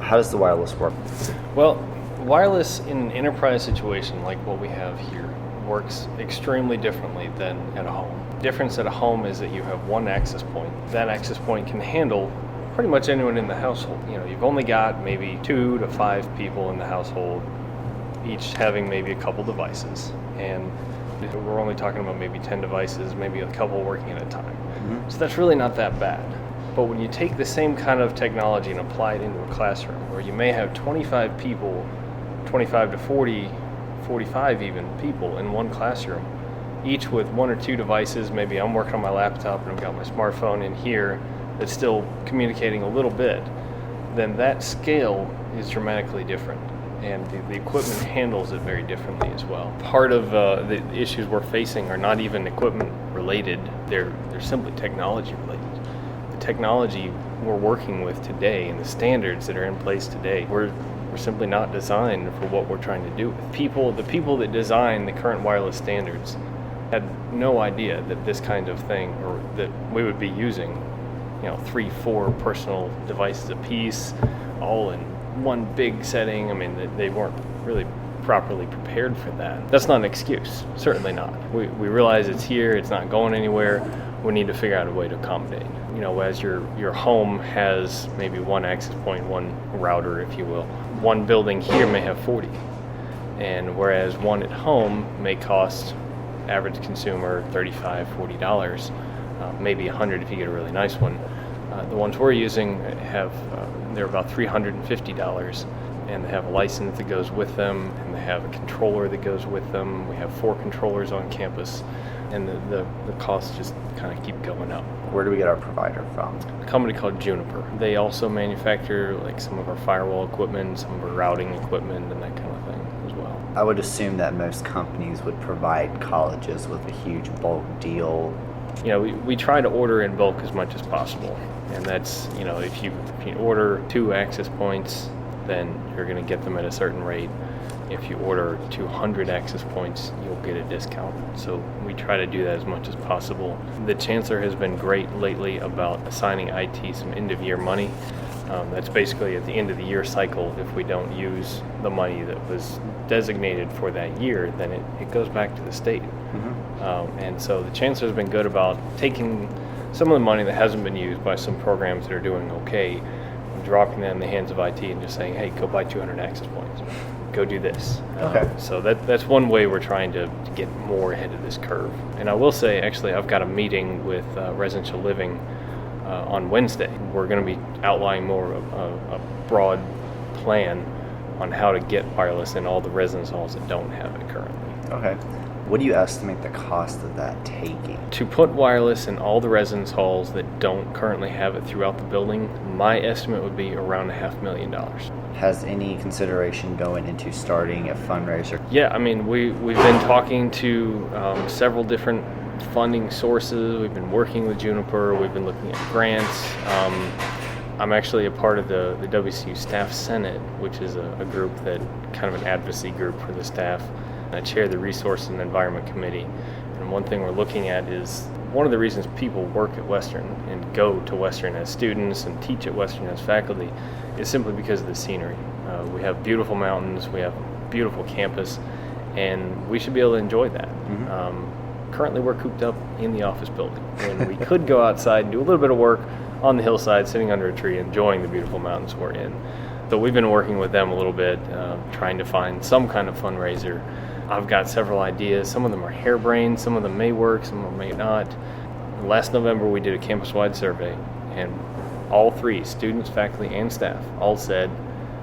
How does the wireless work? Well, wireless in an enterprise situation like what we have here works extremely differently than at a home. The difference at a home is that you have one access point. That access point can handle pretty much anyone in the household. You've only got maybe 2 to 5 people in the household, each having maybe a couple devices. And we're only talking about maybe 10 devices, maybe a couple working at a time. Mm-hmm. So that's really not that bad. But when you take the same kind of technology and apply it into a classroom where you may have 25 people, 25 to 40, 45 even people in one classroom, each with 1 or 2 devices, maybe I'm working on my laptop and I've got my smartphone in here that's still communicating a little bit, then that scale is dramatically different. And the equipment handles it very differently as well. Part of the issues we're facing are not even equipment related, they're simply technology related. The technology we're working with today and the standards that are in place today, we're simply not designed for what we're trying to do. The people that design the current wireless standards had no idea that this kind of thing, or that we would be using 3, 4 personal devices apiece, all in one big setting. I mean, they weren't really properly prepared for that. That's not an excuse, certainly not. We realize it's here, it's not going anywhere. We need to figure out a way to accommodate. As your home has maybe one access point, one router, if you will, one building here may have 40. And whereas one at home may cost average consumer $35, $40, maybe $100 if you get a really nice one. The ones we're using they're about $350, and they have a license that goes with them, and they have a controller that goes with them. We have 4 controllers on campus, and the costs just kind of keep going up. Where do we get our provider from? A company called Juniper. They also manufacture like some of our firewall equipment, some of our routing equipment, and that kind of thing as well. I would assume that most companies would provide colleges with a huge bulk deal. We try to order in bulk as much as possible. And that's, if you order 2 access points, then you're going to get them at a certain rate. If you order 200 access points, you'll get a discount. So we try to do that as much as possible. The chancellor has been great lately about assigning IT some end-of-year money. That's basically at the end of the year cycle. If we don't use the money that was designated for that year, then it goes back to the state. Mm-hmm. And so the chancellor has been good about taking some of the money that hasn't been used by some programs that are doing okay, dropping that in the hands of IT and just saying, hey, go buy 200 access points. Go do this. Okay. So that's one way we're trying to get more ahead of this curve. And I will say, actually, I've got a meeting with residential living on Wednesday. We're going to be outlining more of a broad plan on how to get wireless in all the residence halls that don't have it currently. Okay. What do you estimate the cost of that taking? To put wireless in all the residence halls that don't currently have it throughout the building, my estimate would be around $500,000. Has any consideration going into starting a fundraiser? Yeah, I mean, we've been talking to several different funding sources. We've been working with Juniper. We've been looking at grants. I'm actually a part of the WCU Staff Senate, which is a group that kind of an advocacy group for the staff. I chair the Resource and Environment Committee, and one thing we're looking at is one of the reasons people work at Western and go to Western as students and teach at Western as faculty is simply because of the scenery. We have beautiful mountains, we have a beautiful campus, and we should be able to enjoy that. Mm-hmm. Currently we're cooped up in the office building, and we could go outside and do a little bit of work on the hillside, sitting under a tree, enjoying the beautiful mountains we're in. So we've been working with them a little bit, trying to find some kind of fundraiser. I've got several ideas. Some of them are harebrained, some of them may work, some of them may not. Last November we did a campus-wide survey, and all 3, students, faculty, and staff, all said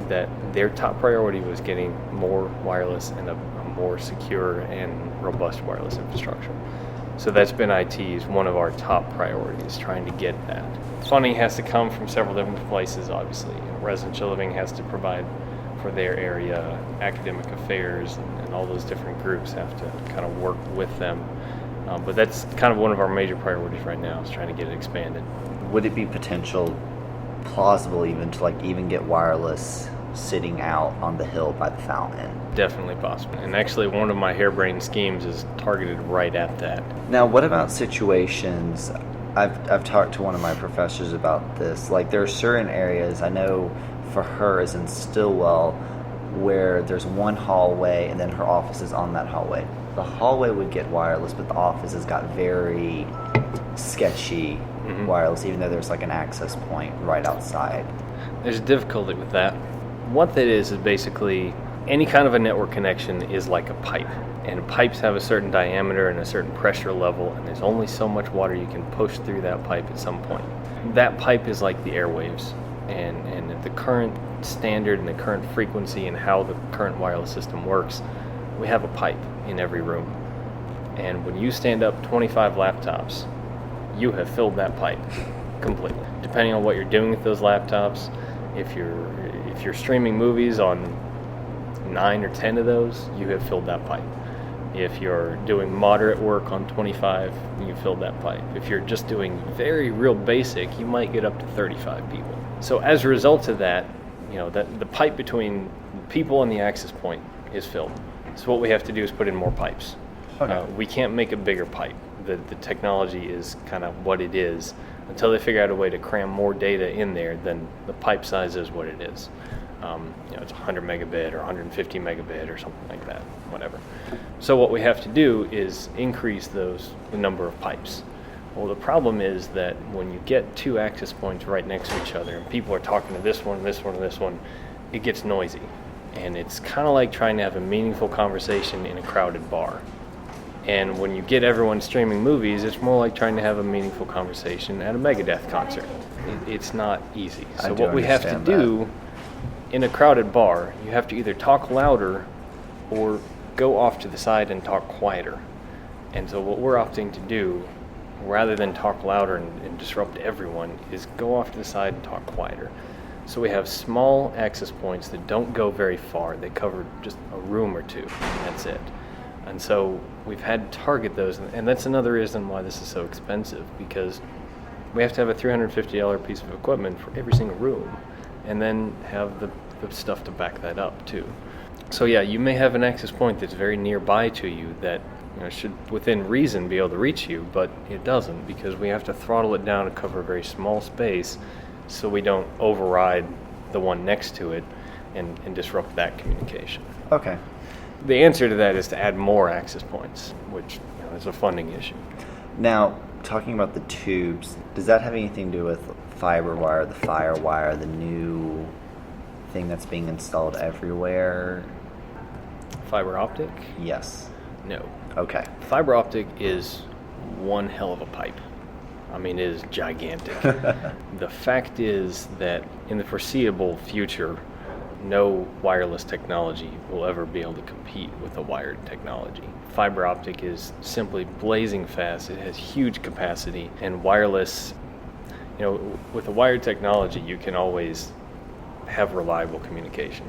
that their top priority was getting more wireless and a more secure and robust wireless infrastructure. So that's been IT's one of our top priorities, trying to get that. Funding has to come from several different places, obviously. Residential living has to provide for their area, academic affairs, and all those different groups have to kind of work with them. But that's kind of one of our major priorities right now, is trying to get it expanded. Would it be plausible even to even get wireless sitting out on the hill by the fountain? Definitely possible. And actually one of my harebrained schemes is targeted right at that. Now, what about situations, I've talked to one of my professors about this, there are certain areas, I know for her is in Stillwell, where there's one hallway and then her office is on that hallway. The hallway would get wireless, but the office has got very sketchy wireless, even though there's like an access point right outside. There's a difficulty with that. What that is basically any kind of a network connection is like a pipe. And pipes have a certain diameter and a certain pressure level, and there's only so much water you can push through that pipe at some point. That pipe is like the airwaves, and at the current standard and the current frequency and how the current wireless system works, we have a pipe in every room. And when you stand up 25 laptops, you have filled that pipe completely. Depending on what you're doing with those laptops, if you're streaming movies on 9 or 10 of those, you have filled that pipe. If you're doing moderate work on 25, you fill that pipe. If you're just doing very real basic, you might get up to 35 people. So as a result of that, the pipe between people and the access point is filled. So what we have to do is put in more pipes. Okay. We can't make a bigger pipe. The technology is kind of what it is. Until they figure out a way to cram more data in there, then the pipe size is what it is. It's 100 megabit or 150 megabit or something like that, whatever. So what we have to do is increase the number of pipes. Well, the problem is that when you get two access points right next to each other and people are talking to this one, this one, and this one, it gets noisy. And it's kind of like trying to have a meaningful conversation in a crowded bar. And when you get everyone streaming movies, it's more like trying to have a meaningful conversation at a Megadeth concert. It's not easy. So what we have to do in a crowded bar, you have to either talk louder or go off to the side and talk quieter. And so what we're opting to do, rather than talk louder and disrupt everyone, is go off to the side and talk quieter. So we have small access points that don't go very far. They cover just a room or two, and that's it. And so we've had to target those, and that's another reason why this is so expensive, because we have to have a $350 piece of equipment for every single room, and then have the stuff to back that up too. So yeah, you may have an access point that's very nearby to you that should within reason be able to reach you, but it doesn't, because we have to throttle it down to cover a very small space so we don't override the one next to it and disrupt that communication. Okay. The answer to that is to add more access points, which is a funding issue. Now, talking about the tubes, does that have anything to do with FiberWire, the FireWire, the new thing that's being installed everywhere? Fiber optic? Yes. No. Okay. Fiber optic is one hell of a pipe. I mean, it is gigantic. The fact is that in the foreseeable future, no wireless technology will ever be able to compete with a wired technology. Fiber optic is simply blazing fast. It has huge capacity, and wireless, with a wired technology, you can always have reliable communication.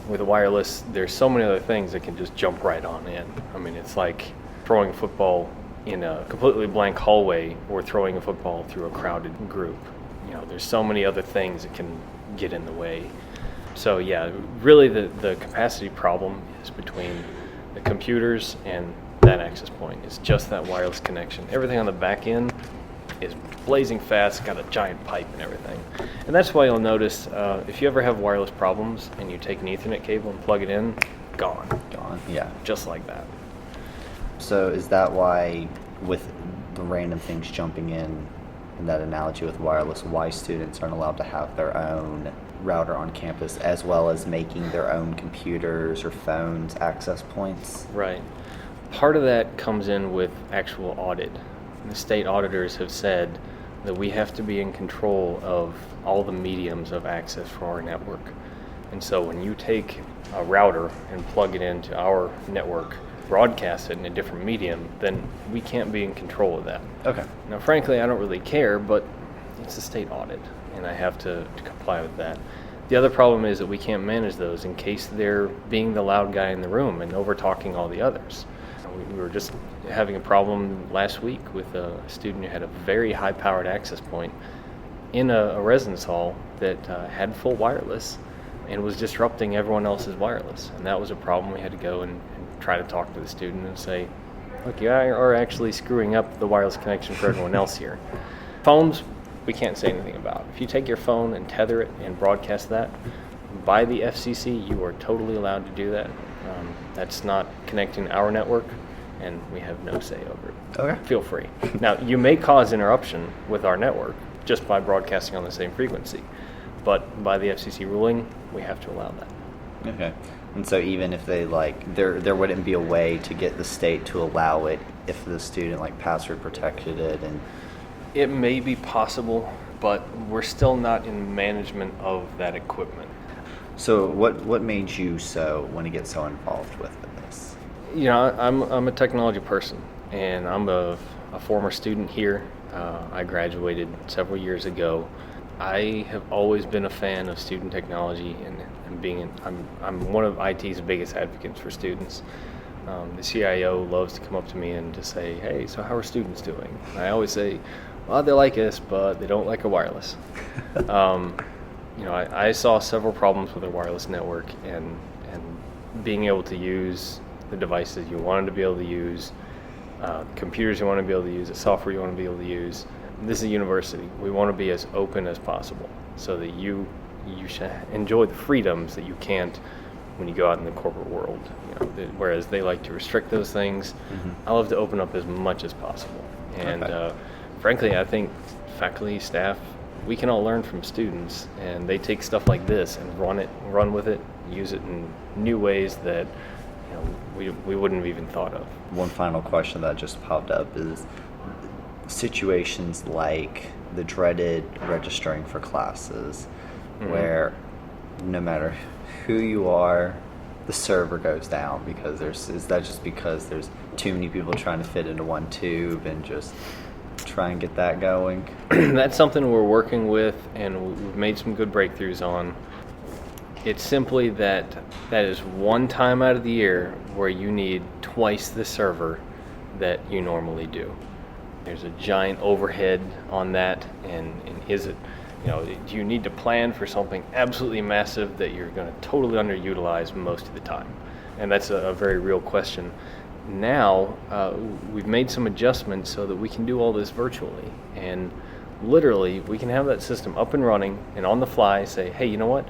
With a wireless, there's so many other things that can just jump right on in. I mean, it's like throwing a football in a completely blank hallway or throwing a football through a crowded group. There's so many other things that can get in the way. So yeah, really the capacity problem is between the computers and that access point. It's just that wireless connection. Everything on the back end is blazing fast, got a giant pipe and everything. And that's why you'll notice if you ever have wireless problems and you take an Ethernet cable and plug it in, gone. Gone, yeah. Just like that. So is that why, with the random things jumping in that analogy with wireless, why students aren't allowed to have their own router on campus, as well as making their own computers or phones access points? Right. Part of that comes in with actual audit. The state auditors have said that we have to be in control of all the mediums of access for our network. And so when you take a router and plug it into our network, broadcast it in a different medium, then we can't be in control of that. Okay. Now, frankly, I don't really care, but it's a state audit, and I have to comply with that. The other problem is that we can't manage those in case they're being the loud guy in the room and over-talking all the others. We were just having a problem last week with a student who had a very high-powered access point in a residence hall that had full wireless and was disrupting everyone else's wireless. And that was a problem. We had to go and try to talk to the student and say, look, you are actually screwing up the wireless connection for everyone else here. Phones, we can't say anything about. If you take your phone and tether it and broadcast that, by the FCC, you are totally allowed to do that. That's not connecting our network, and we have no say over it. Okay. Feel free. Now, you may cause interruption with our network just by broadcasting on the same frequency, but by the FCC ruling, we have to allow that. Okay. And so even if they there wouldn't be a way to get the state to allow it if the student password protected it and. It may be possible, but we're still not in management of that equipment. So what made you want to get so involved with this? I'm a technology person, and I'm a former student here. I graduated several years ago. I have always been a fan of student technology, and I'm one of IT's biggest advocates for students. The CIO loves to come up to me and just say, "Hey, so how are students doing?" And I always say, "Well, they like us, but they don't like our wireless." I saw several problems with our wireless network, and being able to use the devices you wanted to be able to use, computers you want to be able to use, the software you want to be able to use. This is a university. We want to be as open as possible so that you should enjoy the freedoms that you can't when you go out in the corporate world. Whereas they like to restrict those things, I love to open up as much as possible. And Okay. Frankly, I think faculty, staff, we can all learn from students, and they take stuff like this and run with it, use it in new ways that we wouldn't have even thought of. One final question that just popped up is situations like the dreaded registering for classes, where no matter who you are, the server goes down because is that just because there's too many people trying to fit into one tube and just try and get that going? That's something we're working with, and we've made some good breakthroughs on. It's simply that is one time out of the year where you need twice the server that you normally do. There's a giant overhead on that, and is it, do you need to plan for something absolutely massive that you're going to totally underutilize most of the time? And that's a very real question. Now, we've made some adjustments so that we can do all this virtually, and literally we can have that system up and running and on the fly say, hey, you know what?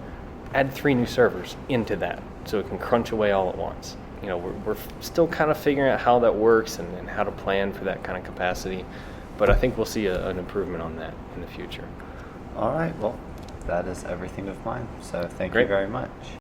Add 3 new servers into that so it can crunch away all at once. We're still kind of figuring out how that works and how to plan for that kind of capacity, but I think we'll see an improvement on that in the future. All right, well, that is everything of mine. So thank you Great. very much.